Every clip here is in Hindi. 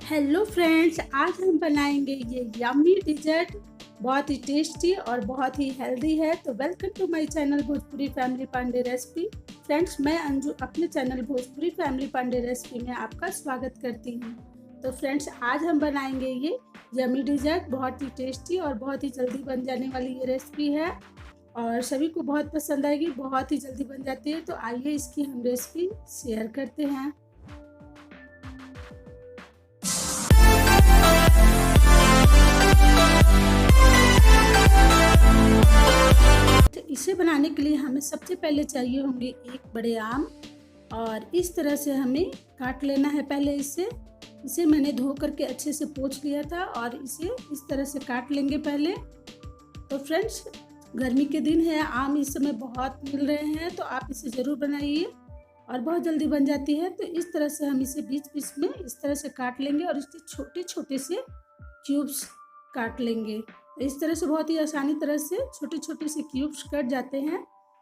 हेलो फ्रेंड्स, आज हम बनाएंगे ये यम्मी डिजर्ट। बहुत ही टेस्टी और बहुत ही हेल्दी है। तो welcome to my channel Bhojpuri family Pandey recipe. Friends, मैं अंजू अपने channel Bhojpuri family Pandey recipe में आपका स्वागत करती हूँ। तो फ्रेंड्स, आज हम बनाएंगे ये यम्मी डिजर्ट। बहुत ही टेस्टी और बहुत ही जल्दी बन जाने वाली ये रेसिपी है और सभी को बहुत पसंद आएगी। बहुत ही जल्दी बन जाती है। तो आइए इसकी हम रेसिपी शेयर करते हैं। इसे बनाने के लिए हमें सबसे पहले चाहिए होंगे एक बड़े आम और इस तरह से हमें काट लेना है। पहले इसे मैंने धो करके अच्छे से पोंछ लिया था और इसे इस तरह से काट लेंगे पहले। तो फ्रेंड्स, गर्मी के दिन है, आम इस समय बहुत मिल रहे हैं, तो आप इसे ज़रूर बनाइए और बहुत जल्दी बन जाती है। तो इस तरह से हम इसे बीच बीच में इस तरह से काट लेंगे और इसके छोटे छोटे से क्यूब्स काट लेंगे। तो इस तरह से बहुत ही आसानी तरह से छोटे छोटे से क्यूब्स कट जाते हैं।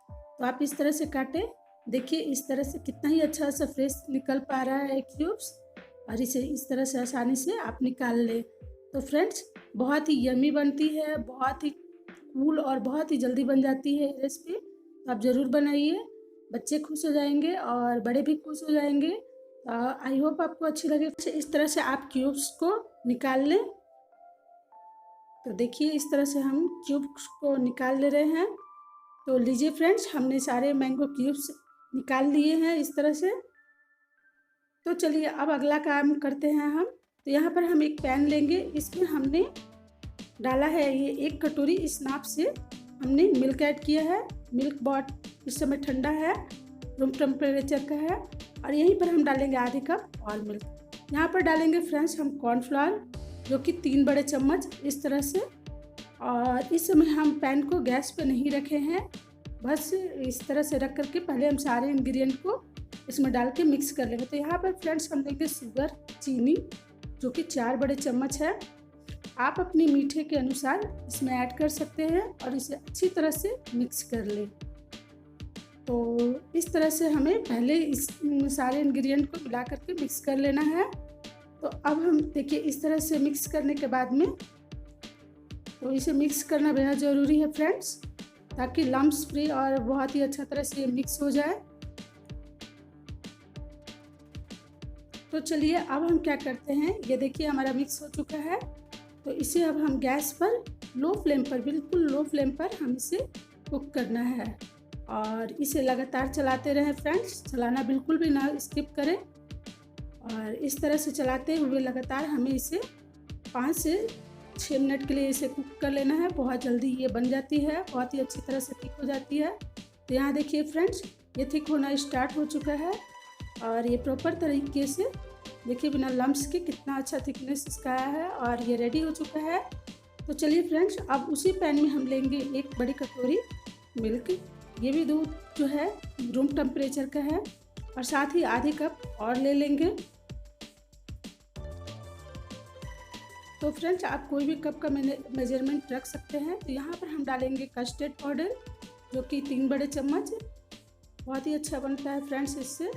तो आप इस तरह से काटें। देखिए इस तरह से कितना ही अच्छा सा फ्रेश निकल पा रहा है क्यूब्स, और इसे इस तरह से आसानी से आप निकाल लें। तो फ्रेंड्स, बहुत ही यम्मी बनती है, बहुत ही कूल और बहुत ही जल्दी बन जाती है ये रेसिपी। तो आप ज़रूर बनाइए, बच्चे खुश हो जाएंगे और बड़े भी खुश हो जाएंगे। आई होप आपको अच्छी लगे। इस तरह से आप क्यूब्स को निकाल लें। तो देखिए इस तरह से हम क्यूब्स को निकाल ले रहे हैं। तो लीजिए फ्रेंड्स, हमने सारे मैंगो क्यूब्स निकाल लिए हैं इस तरह से। तो चलिए अब अगला काम करते हैं हम। तो यहाँ पर हम एक पैन लेंगे, इसमें हमने डाला है ये 1 कटोरी, इस नाप से हमने मिल्क ऐड किया है। मिल्क बहुत इस समय ठंडा है, रूम टेम्परेचर का है। और यहीं पर हम डालेंगे आधे कप और मिल्क। यहाँ पर डालेंगे फ्रेंड्स हम कॉर्नफ्लावर, जो कि 3 बड़े चम्मच इस तरह से। और इस समय हम पैन को गैस पे नहीं रखे हैं, बस इस तरह से रख करके पहले हम सारे इंग्रेडिएंट को इसमें डाल के मिक्स कर लेंगे। तो यहाँ पर फ्रेंड्स हम देंगे शुगर, चीनी, जो कि 4 बड़े चम्मच है। आप अपनी मीठे के अनुसार इसमें ऐड कर सकते हैं और इसे अच्छी तरह से मिक्स कर लें। तो इस तरह से हमें पहले इस सारे इंग्रेडिएंट को मिला करके मिक्स कर लेना है। तो अब हम देखिए इस तरह से मिक्स करने के बाद में, तो इसे मिक्स करना बेहद ज़रूरी है फ्रेंड्स, ताकि लम्स फ्री और बहुत ही अच्छा तरह से मिक्स हो जाए। तो चलिए अब हम क्या करते हैं, ये देखिए हमारा मिक्स हो चुका है। तो इसे अब हम गैस पर लो फ्लेम पर, बिल्कुल लो फ्लेम पर हम इसे कुक करना है और इसे लगातार चलाते रहें फ्रेंड्स। चलाना बिल्कुल भी ना स्किप करें और इस तरह से चलाते हुए लगातार हमें इसे 5 से 6 मिनट के लिए इसे कुक कर लेना है। बहुत जल्दी ये बन जाती है, बहुत ही अच्छी तरह से थिक हो जाती है। तो यहाँ देखिए फ्रेंड्स, ये थिक होना स्टार्ट हो चुका है और ये प्रॉपर तरीके से देखिए बिना लम्स के कितना अच्छा थिकनेस इसका आया है और ये रेडी हो चुका है। तो चलिए फ्रेंड्स, अब उसी पैन में हम लेंगे 1 बड़ी कटोरी मिल्क। ये भी दूध जो है रूम टेम्परेचर का है, और साथ ही आधे कप और ले लेंगे। तो फ्रेंड्स, आप कोई भी कप का मेजरमेंट रख सकते हैं। तो यहाँ पर हम डालेंगे कस्टर्ड पाउडर, जो कि 3 बड़े चम्मच। बहुत ही अच्छा बनता है फ्रेंड्स इससे।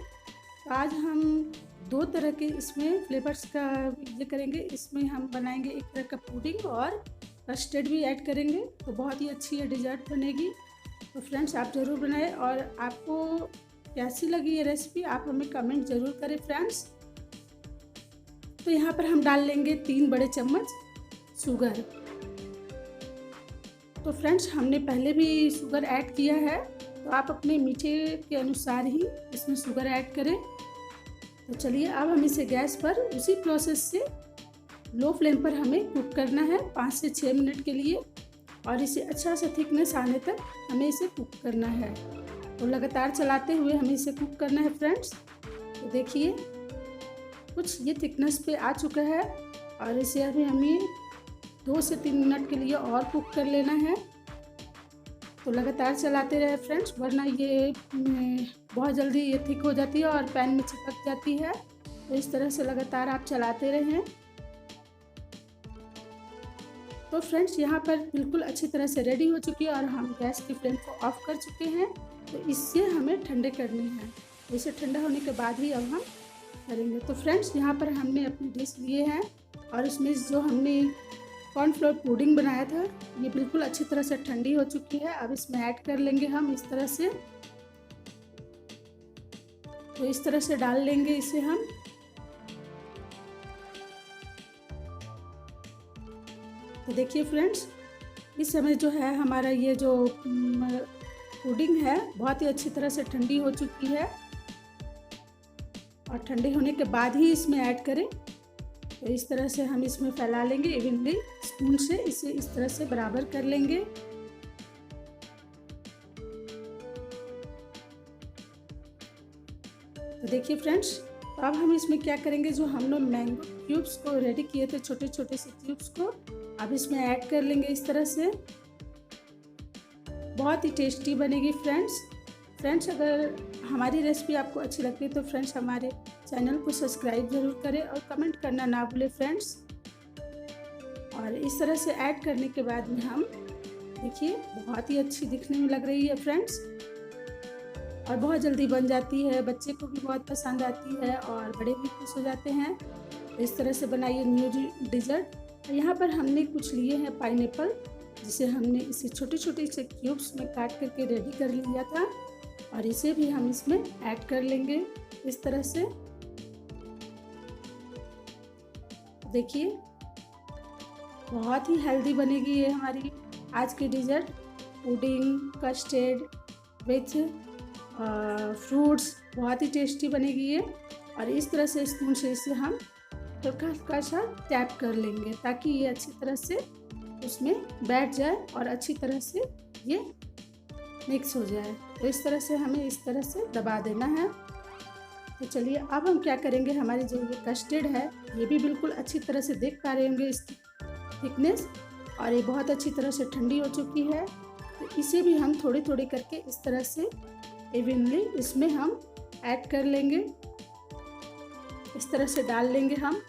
तो आज हम 2 तरह के इसमें फ्लेवर्स का ये करेंगे। इसमें हम बनाएंगे एक तरह का पुडिंग और कस्टर्ड भी ऐड करेंगे। तो बहुत ही अच्छी ये डिज़र्ट बनेगी। तो फ्रेंड्स, आप ज़रूर बनाएं और आपको कैसी लगी ये रेसिपी आप हमें कमेंट ज़रूर करें फ्रेंड्स। तो यहाँ पर हम डाल लेंगे 3 बड़े चम्मच शुगर। तो फ्रेंड्स, हमने पहले भी शुगर ऐड किया है, तो आप अपने मीठे के अनुसार ही इसमें शुगर ऐड करें। तो चलिए अब हम इसे गैस पर उसी प्रोसेस से लो फ्लेम पर हमें कुक करना है 5 से 6 मिनट के लिए, और इसे अच्छा सा थिकनेस आने तक हमें इसे कुक करना है। तो लगातार चलाते हुए हमें इसे कुक करना है फ्रेंड्स। तो देखिए कुछ ये थिकनेस पे आ चुका है और इसे अभी हमें 2 से 3 मिनट के लिए और कुक कर लेना है। तो लगातार चलाते रहे फ्रेंड्स, वरना ये बहुत जल्दी ये थिक हो जाती है और पैन में चिपक जाती है। तो इस तरह से लगातार आप चलाते रहें। तो फ्रेंड्स, यहाँ पर बिल्कुल अच्छी तरह से रेडी हो चुकी है और हम गैस की फ्लेम को ऑफ कर चुके हैं। तो इससे हमें ठंडे करने हैं। इसे ठंडा होने के बाद ही अब हम करेंगे। तो फ्रेंड्स यहाँ पर हमने अपनी डिश लिए हैं और इसमें जो हमने कॉर्नफ्लोर पुडिंग बनाया था ये बिल्कुल अच्छी तरह से ठंडी हो चुकी है। अब इसमें ऐड कर लेंगे हम इस तरह से। तो इस तरह से डाल लेंगे इसे हम। तो देखिए फ्रेंड्स, इस समय जो है हमारा ये जो पुडिंग है बहुत ही अच्छी तरह से ठंडी हो चुकी है और ठंडी होने के बाद ही इसमें ऐड करें। तो इस तरह से हम इसमें फैला लेंगे इवनली, स्पून से इसे इस तरह से बराबर कर लेंगे। तो देखिए फ्रेंड्स, तो अब हम इसमें क्या करेंगे, जो हम लोग मैंगो क्यूब्स को रेडी किए थे, छोटे छोटे से क्यूब्स को अब इसमें ऐड कर लेंगे इस तरह से। बहुत ही टेस्टी बनेगी फ्रेंड्स, अगर हमारी रेसिपी आपको अच्छी लगती है तो फ्रेंड्स हमारे चैनल को सब्सक्राइब ज़रूर करें और कमेंट करना ना भूलें फ्रेंड्स। और इस तरह से ऐड करने के बाद में हम देखिए बहुत ही अच्छी दिखने में लग रही है फ्रेंड्स और बहुत जल्दी बन जाती है, बच्चे को भी बहुत पसंद आती है और बड़े भी खुश हो जाते हैं। तो इस तरह से बनाइए न्यू डिज़र्ट। यहाँ पर हमने कुछ लिए हैं पाइनएप्पल, जिसे हमने इसे छोटे छोटे से क्यूब्स में काट करके रेडी कर लिया था और इसे भी हम इसमें ऐड कर लेंगे इस तरह से। देखिए बहुत ही हेल्दी बनेगी ये हमारी आज की dessert, pudding custard with fruits, बहुत ही टेस्टी बनेगी ये। और इस तरह से स्पून से इसे हम हल्का सा टैप कर लेंगे ताकि ये अच्छी तरह से उसमें बैठ जाए और अच्छी तरह से ये मिक्स हो जाए। तो इस तरह से हमें इस तरह से दबा देना है। तो चलिए अब हम क्या करेंगे, हमारी जो ये कस्टर्ड है ये भी बिल्कुल अच्छी तरह से देख पा रहे होंगे इसकी थिकनेस, और ये बहुत अच्छी तरह से ठंडी हो चुकी है। तो इसे भी हम थोड़ी थोड़ी करके इस तरह से इवनली इसमें हम ऐड कर लेंगे, इस तरह से डाल लेंगे हम।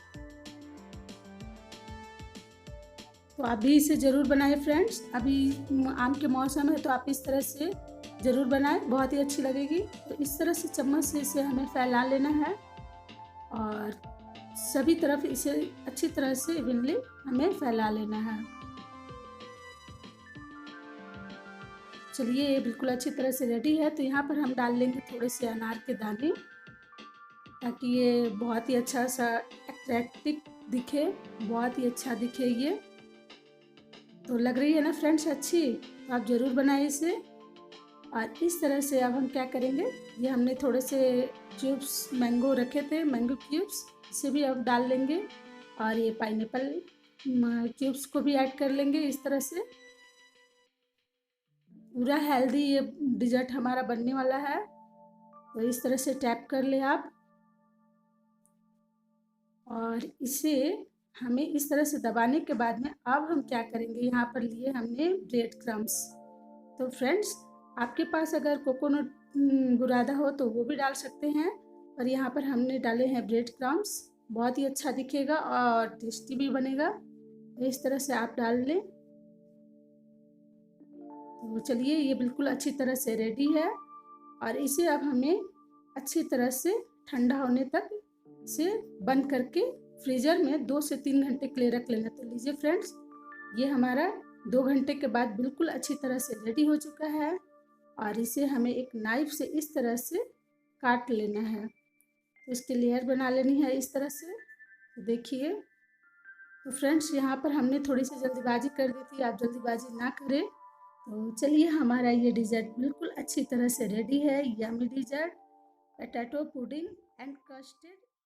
तो आप भी इसे ज़रूर बनाएं फ्रेंड्स, अभी आम के मौसम है तो आप इस तरह से ज़रूर बनाएं, बहुत ही अच्छी लगेगी। तो इस तरह से चम्मच से इसे हमें फैला लेना है और सभी तरफ इसे अच्छी तरह से इवनली हमें फैला लेना है। चलिए ये बिल्कुल अच्छी तरह से रेडी है। तो यहाँ पर हम डाल लेंगे थोड़े से अनार के दाने ताकि ये बहुत ही अच्छा सा अट्रैक्टिव दिखे, बहुत ही अच्छा दिखे ये। तो लग रही है ना फ्रेंड्स अच्छी, तो आप ज़रूर बनाइए इसे। और इस तरह से अब हम क्या करेंगे, ये हमने थोड़े से क्यूब्स मैंगो रखे थे, मैंगो क्यूब्स, इसे भी अब डाल लेंगे और ये पाइनएप्पल क्यूब्स को भी ऐड कर लेंगे इस तरह से। पूरा हेल्दी ये डिज़र्ट हमारा बनने वाला है। तो इस तरह से टैप कर ले आप और इसे हमें इस तरह से दबाने के बाद में अब हम क्या करेंगे, यहाँ पर लिए हमने ब्रेड क्रम्स। तो फ्रेंड्स आपके पास अगर कोकोनट बुरादा हो तो वो भी डाल सकते हैं, और यहाँ पर हमने डाले हैं ब्रेड क्रम्स, बहुत ही अच्छा दिखेगा और टेस्टी भी बनेगा। तो इस तरह से आप डाल लें। तो चलिए ये बिल्कुल अच्छी तरह से रेडी है और इसे अब हमें अच्छी तरह से ठंडा होने तक इसे बंद करके फ्रीज़र में 2 से 3 घंटे के लिए रख लेना। तो लीजिए फ्रेंड्स, ये हमारा 2 घंटे के बाद बिल्कुल अच्छी तरह से रेडी हो चुका है और इसे हमें एक नाइफ से इस तरह से काट लेना है। तो इसकी लेयर बना लेनी है इस तरह से। तो देखिए, तो फ्रेंड्स यहाँ पर हमने थोड़ी सी जल्दीबाजी कर दी थी, आप जल्दीबाजी ना करें। तो चलिए हमारा ये डिज़र्ट बिल्कुल अच्छी तरह से रेडी है, yummy dessert potato pudding and custard.